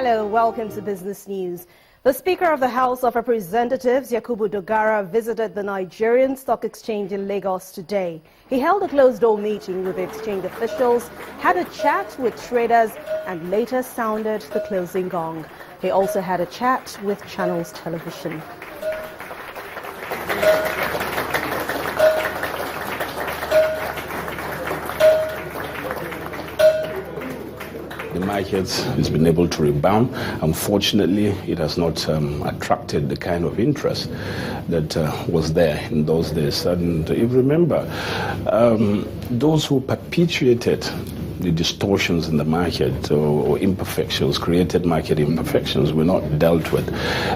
Hello, welcome to Business News. The Speaker of the House of Representatives, Yakubu Dogara, visited the Nigerian Stock Exchange in Lagos today. He held a closed-door meeting with the exchange officials, had a chat with traders, and later sounded the closing gong. He also had a chat with Channels Television. The market has been able to rebound. Unfortunately, it has not attracted the kind of interest that was there in those days. And if you remember, those who perpetuated the distortions in the market or imperfections, created market imperfections, were not dealt with.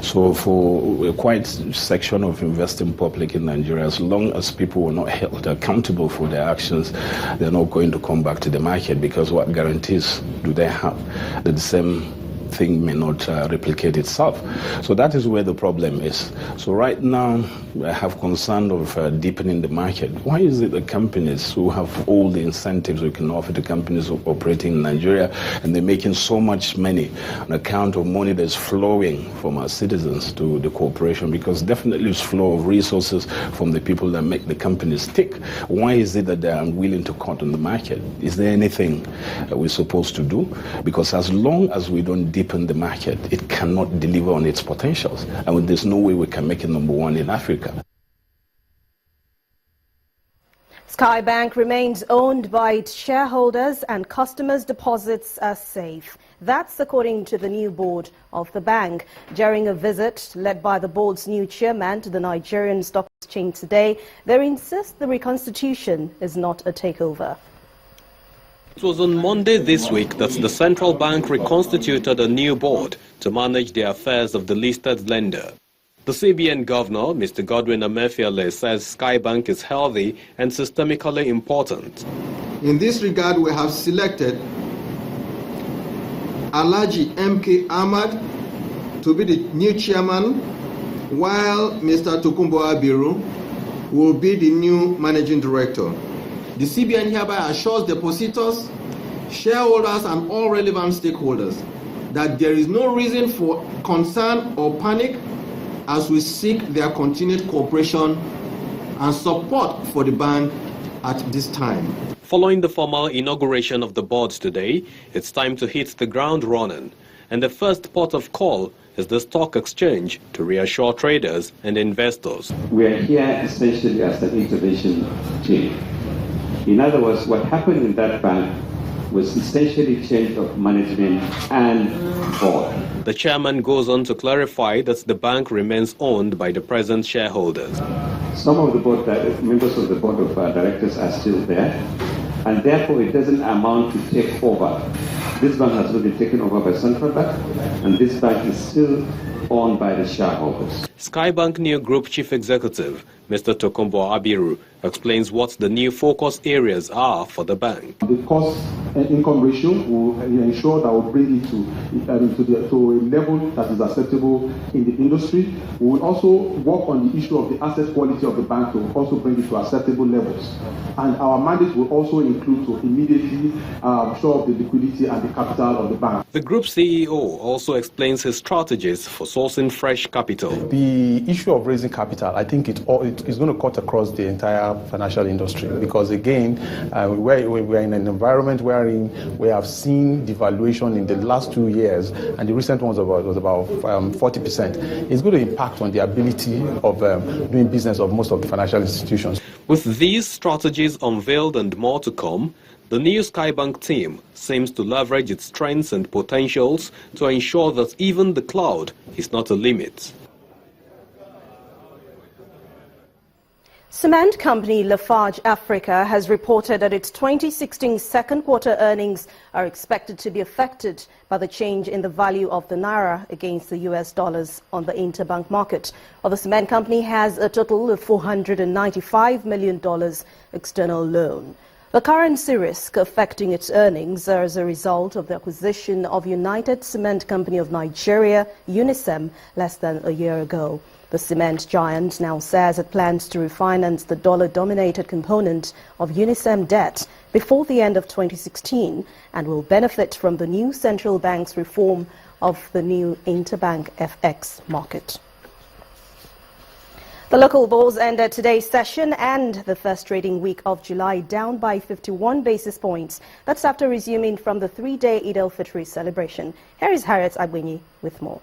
So for a quite section of investing public in Nigeria, as long as people were not held accountable for their actions, they're not going to come back to the market, because what guarantees do they have that the same thing may not replicate itself? So that is where the problem is. So right now, I have concern of deepening the market. Why is it that companies who have all the incentives we can offer to companies operating in Nigeria, and they're making so much money on account of money that's flowing from our citizens to the corporation? Because definitely it's flow of resources from the people that make the companies tick. Why is it that they're unwilling to cut on the market? Is there anything that we're supposed to do? Because as long as we don't deepen the market, it cannot deliver on its potentials. And there's no way we can make it number one in Africa. Skye Bank remains owned by its shareholders and customers' deposits are safe. That's according to the new board of the bank. During a visit led by the board's new chairman to the Nigerian Stock Exchange today, they insist the reconstitution is not a takeover. It was on Monday this week that the central bank reconstituted a new board to manage the affairs of the listed lender. The CBN governor, Mr. Godwin Emefiele, says Skye Bank is healthy and systemically important. In this regard, we have selected Alhaji M.K. Ahmad to be the new chairman, while Mr. Tokunbo Abiru will be the new managing director. The CBN hereby assures depositors, shareholders, and all relevant stakeholders that there is no reason for concern or panic as we seek their continued cooperation and support for the bank at this time. Following the formal inauguration of the board today, it's time to hit the ground running. And the first port of call is the stock exchange to reassure traders and investors. We are here essentially as an intervention team. In other words, what happened in that bank was essentially change of management and board. The chairman goes on to clarify that the bank remains owned by the present shareholders. Some of the board members of the board of directors are still there, and therefore it doesn't amount to take over. This bank has not been taken over by Central Bank, and this bank is still owned by the shareholders. Skye Bank new group chief executive, Mr. Tokunbo Abiru, explains what the new focus areas are for the bank. The cost and income ratio will ensure that we'll bring it to a level that is acceptable in the industry. We will also work on the issue of the asset quality of the bank to also bring it to acceptable levels. And our mandate will also include to immediately shore up the liquidity and the capital of the bank. The group CEO also explains his strategies for sourcing fresh capital. The issue of raising capital, I think it's going to cut across the entire financial industry, because again, we're in an environment wherein we have seen devaluation in the last 2 years, and the recent one was about 40%. It's going to impact on the ability of doing business of most of the financial institutions. With these strategies unveiled and more to come, the new Skye Bank team seems to leverage its strengths and potentials to ensure that even the cloud is not a limit. Cement company Lafarge Africa has reported that its 2016 second quarter earnings are expected to be affected by the change in the value of the naira against the US dollars on the interbank market. While the cement company has a total of $495 million external loan. The currency risk affecting its earnings are as a result of the acquisition of United Cement Company of Nigeria, UNICEM, less than a year ago. The cement giant now says it plans to refinance the dollar-dominated component of UNICEM debt before the end of 2016 and will benefit from the new central bank's reform of the new interbank FX market. The local bulls ended today's session and the first trading week of July down by 51 basis points. That's after resuming from the three-day Eid al-Fitr celebration. Here is Harriet Agbinyi with more.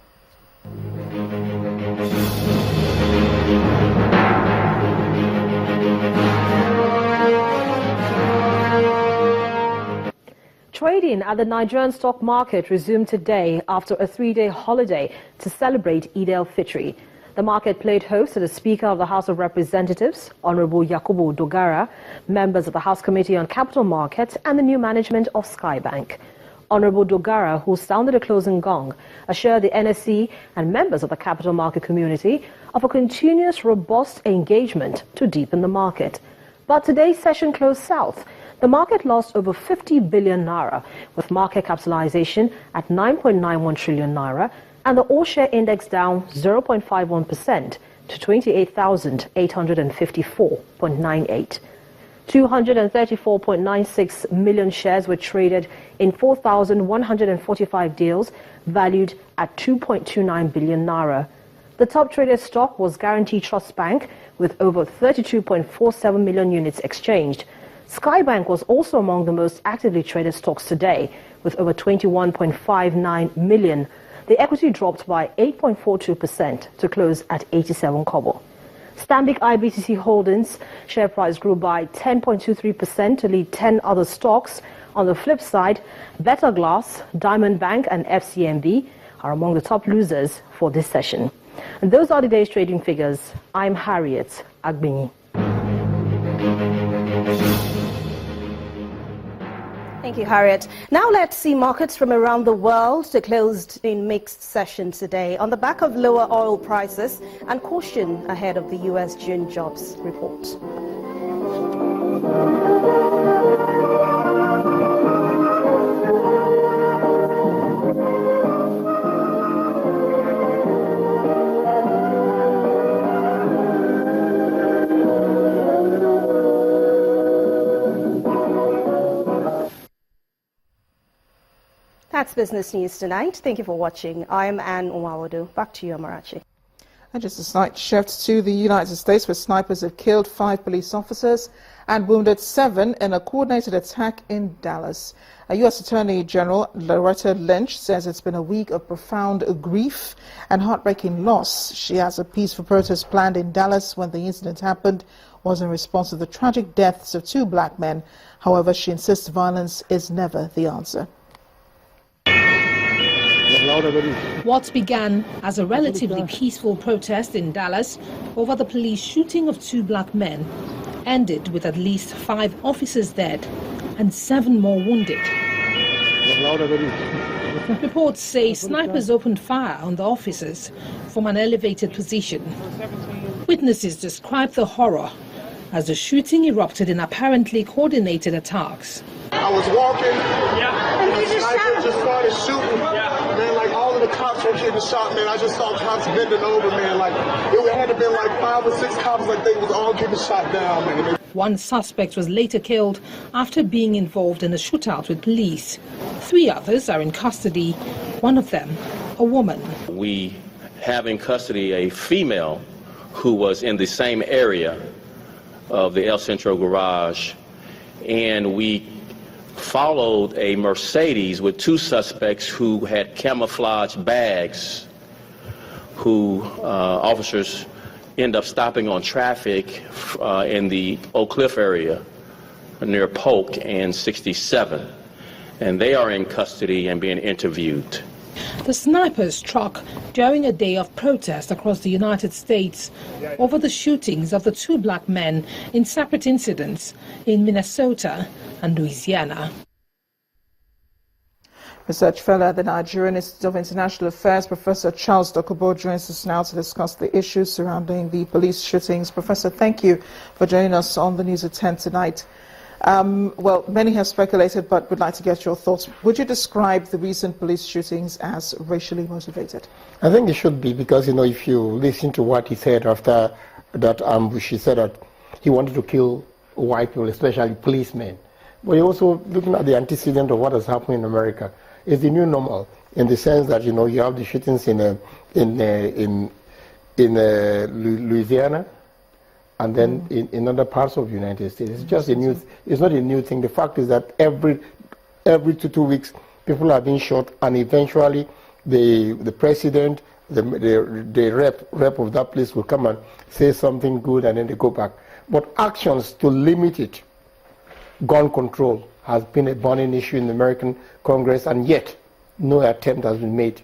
Trading at the Nigerian stock market resumed today after a three-day holiday to celebrate Eid al-Fitr. The market played host to the Speaker of the House of Representatives, Honorable Yakubu Dogara, members of the House Committee on Capital Markets, and the new management of Skye Bank. Honorable Dogara, who sounded a closing gong, assured the NSE and members of the capital market community of a continuous, robust engagement to deepen the market. But today's session closed south. The market lost over 50 billion naira, with market capitalization at 9.91 trillion naira, and the all-share index down 0.51% to 28,854.98. 234.96 million shares were traded in 4,145 deals valued at 2.29 billion naira. The top traded stock was Guarantee Trust Bank with over 32.47 million units exchanged. Skye Bank was also among the most actively traded stocks today with over 21.59 million. The equity dropped by 8.42% to close at 87 kobo. Stanbic IBTC Holdings share price grew by 10.23% to lead 10 other stocks. On the flip side, Better Glass, Diamond Bank and FCMB are among the top losers for this session. And those are the day's trading figures. I'm Harriet Agbinyi. Thank you, Harriet. Now let's see markets from around the world. They closed in mixed sessions today on the back of lower oil prices and caution ahead of the U.S. June jobs report. That's Business News Tonight. Thank you for watching. I'm Anne Umawodo. Back to you, Amarachi. And just a slight shift to the United States, where snipers have killed 5 police officers and wounded 7 in a coordinated attack in Dallas. U.S. Attorney General Loretta Lynch says it's been a week of profound grief and heartbreaking loss. She has a peaceful protest planned in Dallas when the incident happened was in response to the tragic deaths of 2 black men. However, she insists violence is never the answer. What began as a relatively peaceful protest in Dallas over the police shooting of 2 black men ended with at least 5 officers dead and 7 more wounded. Reports say snipers opened fire on the officers from an elevated position. Witnesses described the horror as the shooting erupted in apparently coordinated attacks. I was walking, and the sniper just started shooting. Man, like all of the cops were getting shot, man. I just saw cops bending over, man. Like it had to be like 5 or 6 cops, like they was all getting shot down, man. One suspect was later killed after being involved in a shootout with police. 3 others are in custody, one of them a woman. We have in custody a female who was in the same area of the El Centro garage, and we followed a Mercedes with 2 suspects who had camouflage bags, who officers end up stopping on traffic in the Oak Cliff area near Polk and 67, and they are in custody and being interviewed. The snipers struck during a day of protest across the United States over the shootings of the 2 black men in separate incidents in Minnesota and Louisiana. Research fellow at the Nigerian Institute of International Affairs, Professor Charles Dokubo, joins us now to discuss the issues surrounding the police shootings. Professor, thank you for joining us on the News at 10 tonight. Well, many have speculated, but would like to get your thoughts. Would you describe the recent police shootings as racially motivated? I think it should be, because, if you listen to what he said after that ambush, he said that he wanted to kill white people, especially policemen. But you're also looking at the antecedent of what has happened in America. It's the new normal. in the sense that, you know, you have the shootings in Louisiana, and then in other parts of the United States. It's just it's not a new thing. The fact is that every 2 weeks, people are being shot, and eventually the president, the rep of that place will come and say something good, and then they go back. But actions to limit it, gun control, has been a burning issue in the American Congress, and yet no attempt has been made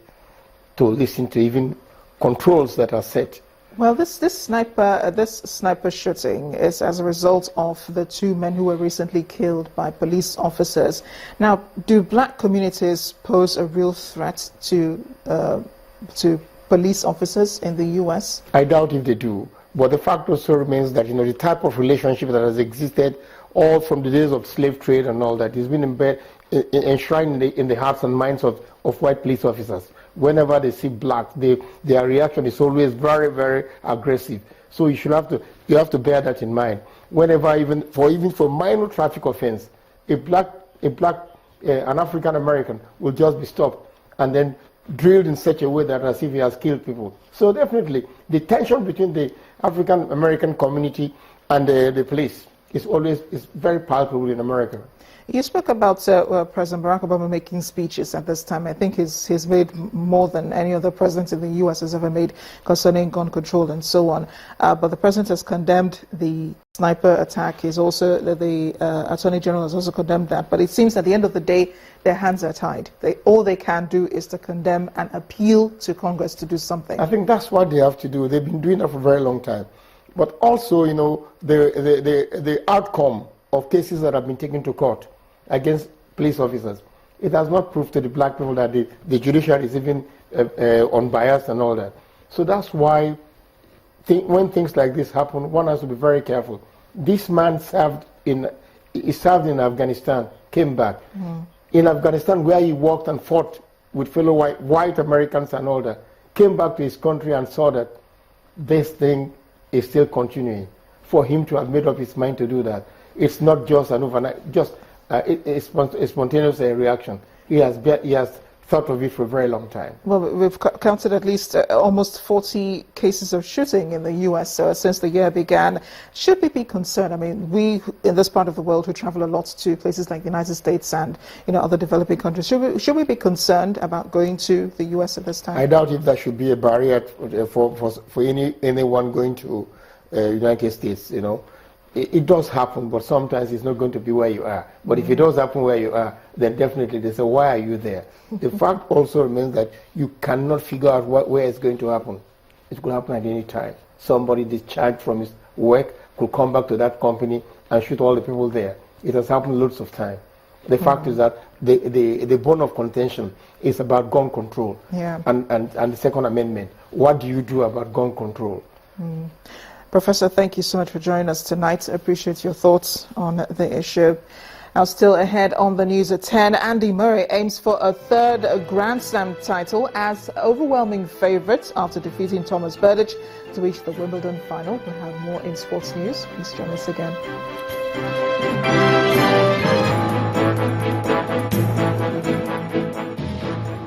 to listen to even controls that are set. Well, this sniper shooting is as a result of the 2 men who were recently killed by police officers. Now, do black communities pose a real threat to police officers in the U.S.? I doubt if they do. But the fact also remains that, you know, the type of relationship that has existed all from the days of slave trade and all that has been enshrined in the hearts and minds of white police officers. Whenever they see blacks, their reaction is always very, very aggressive. So you have to bear that in mind. Whenever even for minor traffic offense, an African American will just be stopped and then drilled in such a way that as if he has killed people. So definitely, the tension between the African American community and the police is very palpable in America. You spoke about President Barack Obama making speeches at this time. I think he's made more than any other president in the U.S. has ever made concerning gun control and so on. But the president has condemned the sniper attack. He's also, the Attorney General has also condemned that. But it seems at the end of the day, their hands are tied. All they can do is to condemn and appeal to Congress to do something. I think that's what they have to do. They've been doing that for a very long time. But also, you know, the outcome of cases that have been taken to court against police officers, it has not proved to the black people that the judiciary is even unbiased and all that. So that's why when things like this happen, one has to be very careful. This man served in Afghanistan, came back. In Afghanistan, where he worked and fought with fellow white Americans and all that, came back to his country and saw that this thing is still continuing. For him to have made up his mind to do that, it's not just an overnight, it's a spontaneous reaction. He has thought of it for a very long time. Well, we've counted at least almost 40 cases of shooting in the U.S. Since the year began. Should we be concerned? I mean, we in this part of the world who travel a lot to places like the United States and other developing countries, should we be concerned about going to the U.S. at this time? I doubt if there should be a barrier for anyone going to United States. You know, it does happen, but sometimes it's not going to be where you are. But if it does happen where you are, then definitely they say, why are you there? The fact also remains that you cannot figure out where it's going to happen. It could happen at any time. Somebody discharged from his work could come back to that company and shoot all the people there. It has happened loads of times. The fact is that the bone of contention is about gun control and the Second Amendment. What do you do about gun control? Professor, thank you so much for joining us tonight. I appreciate your thoughts on the issue. Now, still ahead on the news at 10, Andy Murray aims for a third Grand Slam title as overwhelming favourite after defeating Thomas Berdych to reach the Wimbledon final. We'll have more in sports news. Please join us again.